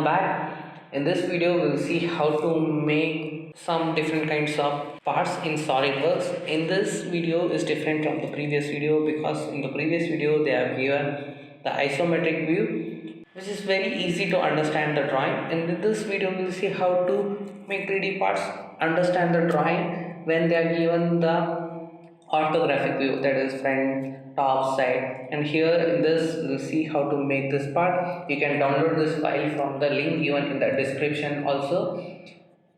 Welcome back. In this video, we'll see how to make some different kinds of parts in SolidWorks. In this video is different from the previous video because in the previous video they have given the isometric view, which is very easy to understand the drawing. And in this video, we'll see how to make 3D parts, understand the drawing when they are given the orthographic view, that is front, top, side. And here in this we'll see how to make this part. You can download this file from the link given in the description also.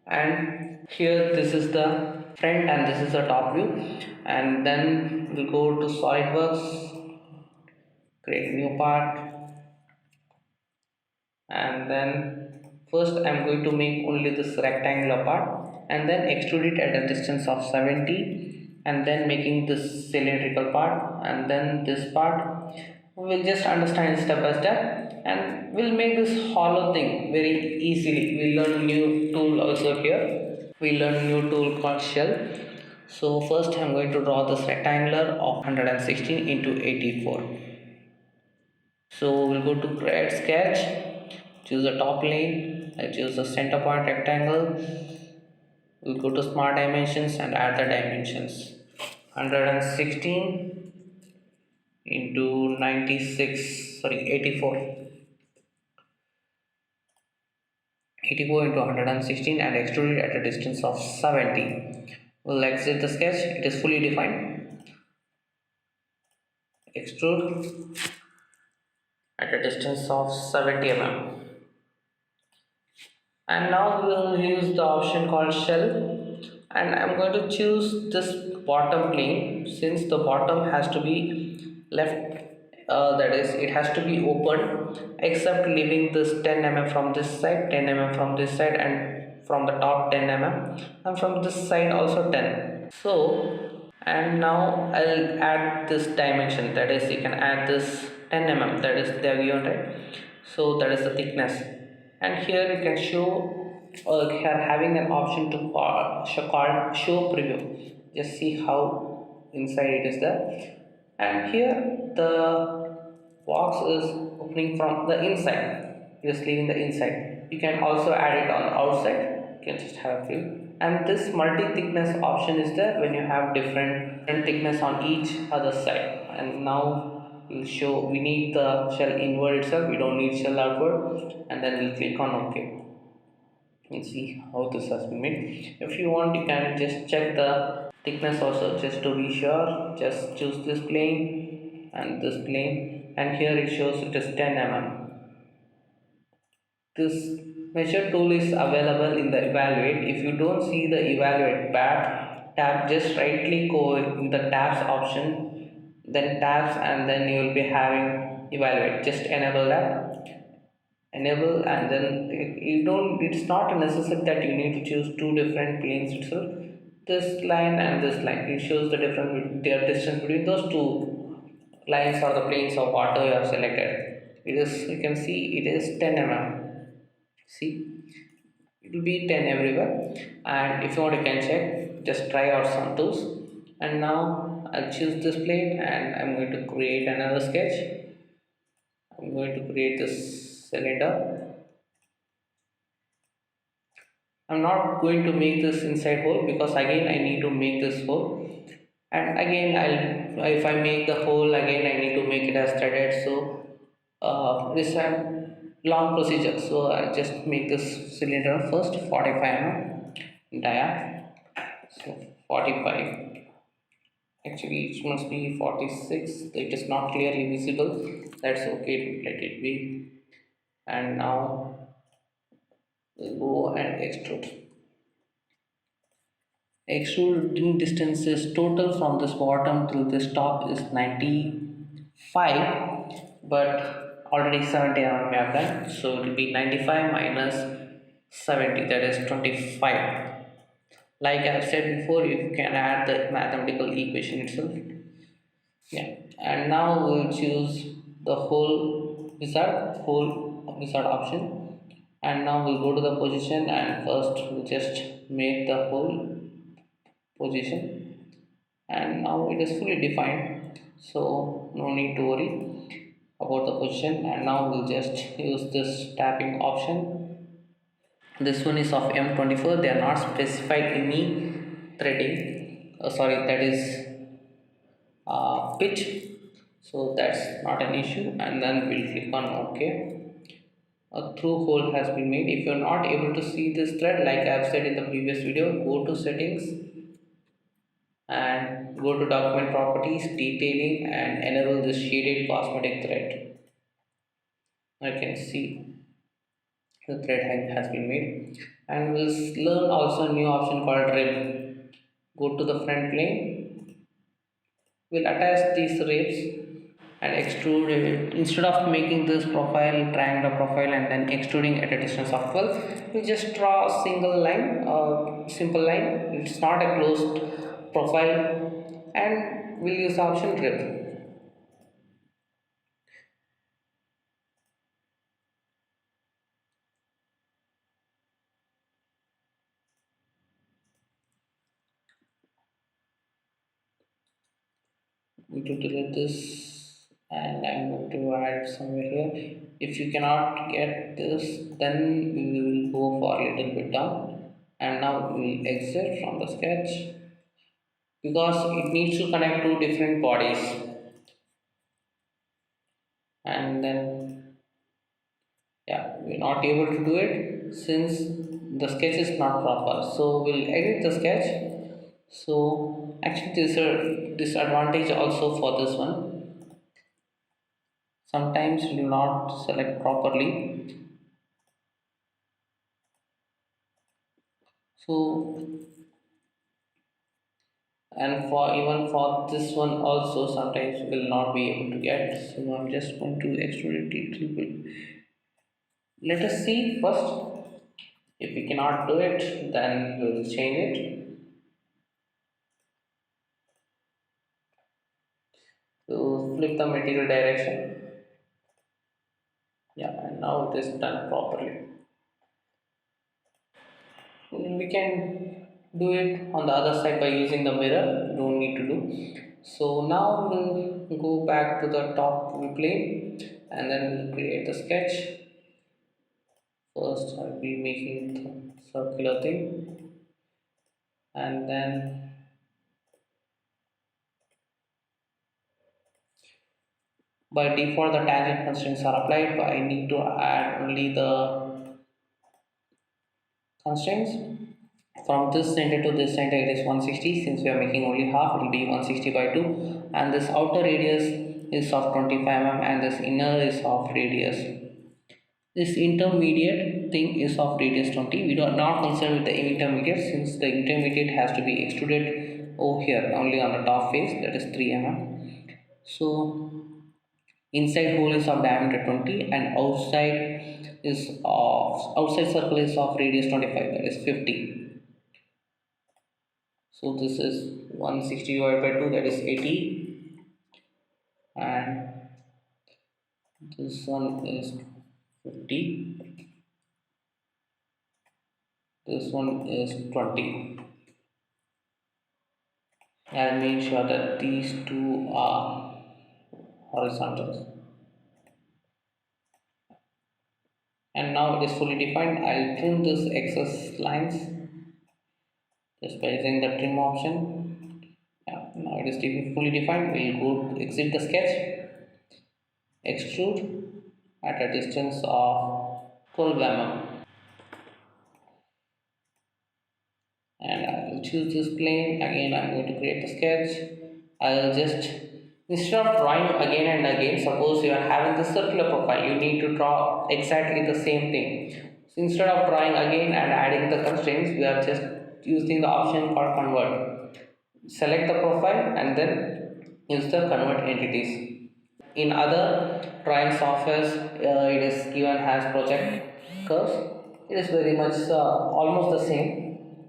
And here this is the front and this is the top view. And then we'll go to SolidWorks, create a new part, and then first I'm going to make only this rectangular part and then extrude it at a distance of 70, and then making this cylindrical part, and then this part we'll just understand step by step, and we'll make this hollow thing very easily. We'll learn a new tool also here. We'll learn a new tool called shell. So first I'm going to draw this rectangular of 116 into 84. So we'll go to create sketch, choose the top plane, I choose the center point rectangle. We'll go to smart dimensions and add the dimensions. 116 into 84. 84 into 116 and extrude it at a distance of 70. We'll exit the sketch, it is fully defined. Extrude at a distance of 70 mm. And now we will use the option called shell, and I'm going to choose this bottom plane since the bottom has to be left, that is it has to be open except leaving this 10 mm from this side, 10 mm from this side, and from the top 10 mm, and from this side also 10. So, and now I'll add this dimension, that is you can add this 10 mm, that is they are given, right? So that is the thickness. And here you can show, here having an option to called show preview. Just see how inside it is there. And here the box is opening from the inside, just leaving the inside. You can also add it on the outside. You can just have a few. And this multi thickness option is there when you have different thickness on each other side. And now we'll show we need the shell inward itself, we don't need shell outward, and then we'll click on OK and see how this has been made. If you want, you can just check the thickness also just to be sure. Just choose this plane and this plane, and here it shows it is 10 mm. This measure tool is available in the evaluate. If you don't see the evaluate tab, just right click in the tabs option, then tabs, and then you will be having evaluate. Just enable that, enable, and then it's not necessary that you need to choose two different planes itself. This line and this line, it shows the different distance between those two lines or the planes of whatever you have selected. It is, you can see it is 10 mm. See, it will be 10 everywhere. And if you want, you can check, just try out some tools. And now I'll choose this plane and I'm going to create another sketch. I'm going to create this cylinder. I'm not going to make this inside hole because again I need to make this hole, and again if I make the hole again I need to make it as threaded. So this is a long procedure, so I'll just make this cylinder first 45 mm dia. So 45, actually it must be 46, it is not clearly visible, that's okay, let it be. And now we'll go and extrude. Extruding distances total from this bottom till this top is 95, but already 70 mm we have done, so it will be 95 minus 70, that is 25. Like I have said before, you can add the mathematical equation itself. Yeah, and now we'll choose the whole wizard option, and now we'll go to the position, and first we'll just make the whole position, and now it is fully defined, so no need to worry. about the position, and now we'll just use this tapping option. This one is of M24. They are not specified any threading. Sorry, that is pitch. So that's not an issue. And then we'll click on OK. A through hole has been made. If you're not able to see this thread, like I've said in the previous video, go to settings and go to document properties, detailing, and enable this shaded cosmetic thread. I can see the thread has been made, and we'll learn also a new option called rib. Go to the front plane. We'll attach these ribs and extrude it. Instead of making this profile triangular profile and then extruding at a distance of 12, we just draw a single line, a simple line. It's not a closed profile, and we'll use the option rib. I'm going to delete this and I'm going to add somewhere here. If you cannot get this, then we will go for a little bit down, and now we will exit from the sketch because it needs to connect two different bodies, and then yeah, we're not able to do it since the sketch is not proper, so we'll edit the sketch. So actually there's a disadvantage also for this one. Sometimes it will not select properly. So, and for even for this one also sometimes will not be able to get. So I'm just going to extrude it a little bit. Let us see first. If we cannot do it, then we will change it. So flip the material direction. Yeah, and now it is done properly. We can do it on the other side by using the mirror. Don't need to do. So now we'll go back to the top plane and then we'll create the sketch. First, I'll be making the circular thing, and then by default the tangent constraints are applied, but I need to add only the constraints. From this center to this center it is 160. Since we are making only half, it will be 160 by 2, and this outer radius is of 25 mm and this inner is of radius. This intermediate thing is of radius 20. We are not concerned with the intermediate since the intermediate has to be extruded over here only on the top face, that is 3 mm. So inside hole is of diameter 20 and outside circle is of radius 25, that is 50. So this is 160 divided by 2, that is 80, and this one is 50, this one is 20. I'll make sure that these two are horizontals. And now it is fully defined. I'll trim this excess lines just by using the trim option. Yeah, now it is fully defined. We'll go to exit the sketch, extrude at a distance of 12 mm, and I'll choose this plane. Again, I'm going to create the sketch. I'll just, instead of drawing again and again, suppose you are having the circular profile, you need to draw exactly the same thing. So instead of drawing again and adding the constraints, we are just using the option called convert. Select the profile and then use the convert entities. In other drawing softwares, it is given as project curves. It is very much almost the same.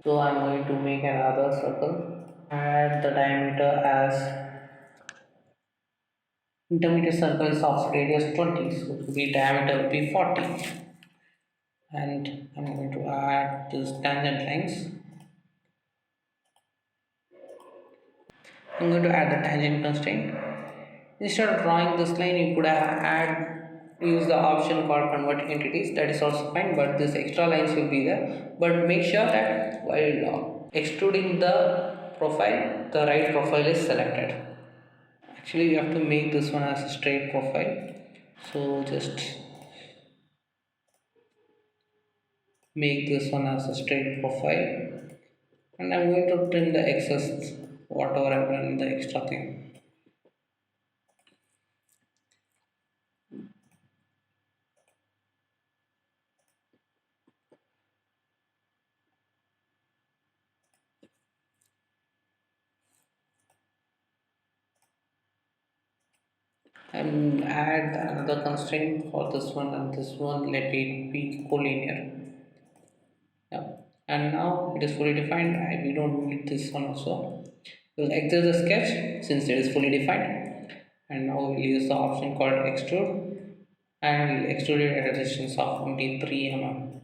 So I'm going to make another circle. Add the diameter as intermediate circle is of radius 20, so it will be diameter will be 40. And I'm going to add these tangent lines. I'm going to add the tangent constraint. Instead of drawing this line, you could have use the option called convert entities. That is also fine, but this extra lines will be there. But make sure that while extruding the profile, the right profile is selected. Actually, you have to make this one as a straight profile. So just make this one as a straight profile, and I'm going to trim the excess, whatever I've done, the extra thing. And add another constraint for this one, and this one let it be collinear. Yeah. And now it is fully defined. We don't need this one also. We'll exit the sketch since it is fully defined. And now we'll use the option called extrude, and we'll extrude it at a distance of only 3 mm.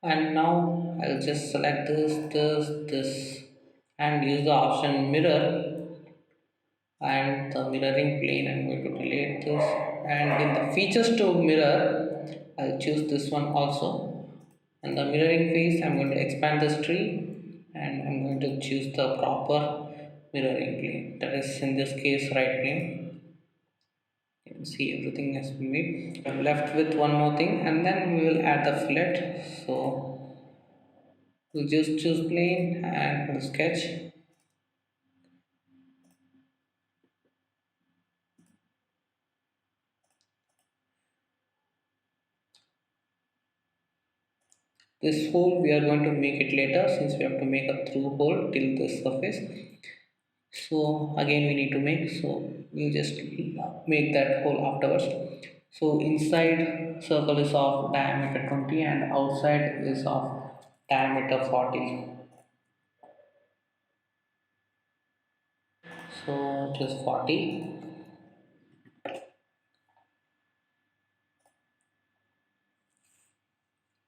And now I'll just select this, and use the option mirror and the mirroring plane. I'm going to delete this, and in the features to mirror I'll choose this one also, and the mirroring face I'm going to expand this tree, and I'm going to choose the proper mirroring plane, that is in this case right plane. You can see everything has been made. I'm left with one more thing, and then we will add the fillet. So we'll just choose plane and we'll sketch. This hole we are going to make it later, since we have to make a through hole till the surface. So again we need to make, so we'll just make that hole afterwards. So inside circle is of diameter 20 and outside is of diameter 40. So it is 40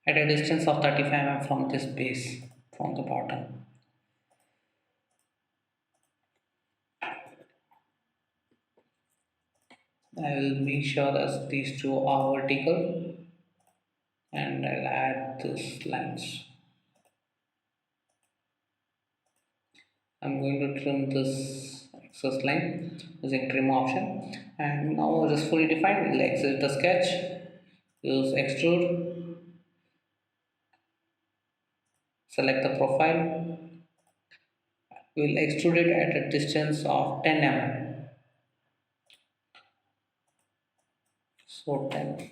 at a distance of 35 mm from this base, from the bottom. I will make sure that these two are vertical, and I'll add this lines. I'm going to trim this excess line using trim option, and now it is fully defined. We'll exit the sketch, use extrude, select the profile, we'll extrude it at a distance of 10 mm. So 10.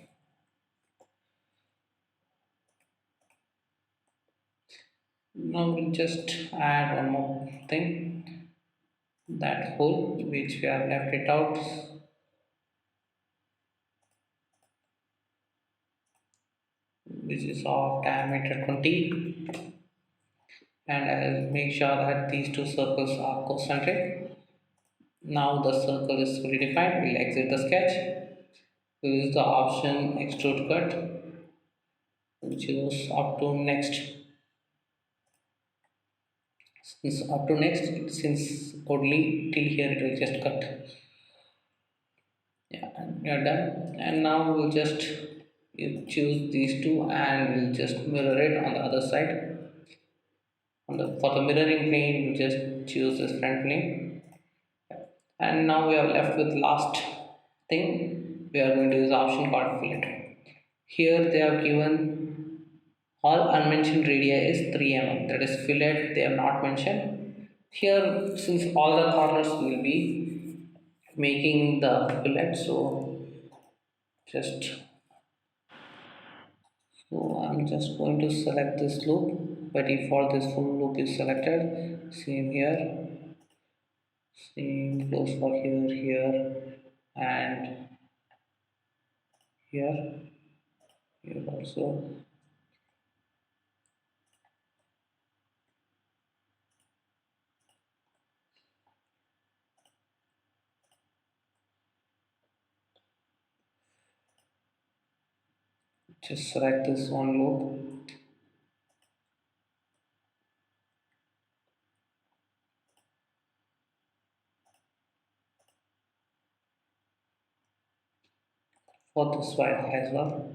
Now we'll just add one more thing, that hole which we have left it out, which is of diameter 20, and I'll make sure that these two circles are concentric. Now the circle is fully defined. We'll exit the sketch. We'll use the option extrude cut. We'll choose up to next. Since up to next, since only till here it will just cut. Yeah, and we are done. And now we'll just choose these two, and we'll just mirror it on the other side. For the mirroring plane, we'll just choose this front plane. And now we are left with last thing. We are going to use the option called fillet. Here they have given all unmentioned radii is 3 mm, that is fillet they have not mentioned. Here since all the corners will be making the fillet, just I'm just going to select this loop. By default this full loop is selected. Same here, same goes for here, and here, here also. Just select this one loop, for this wire as well.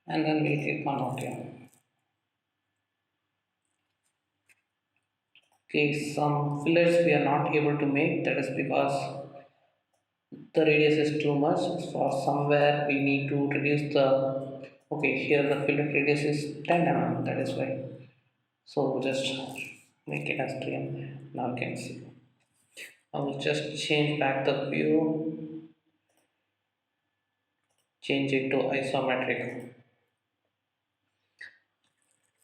And then we'll click on OK. Okay, some fillets we are not able to make, that is because the radius is too much. For somewhere we need to reduce the, okay, here the fillet radius is 10 mm, that is why. So just make it as 3 mm. Now you can see. I will just change back the view, change it to isometric.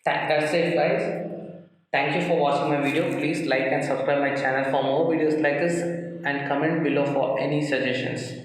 That's it, guys. Thank you for watching my video. Please like and subscribe my channel for more videos like this, and comment below for any suggestions.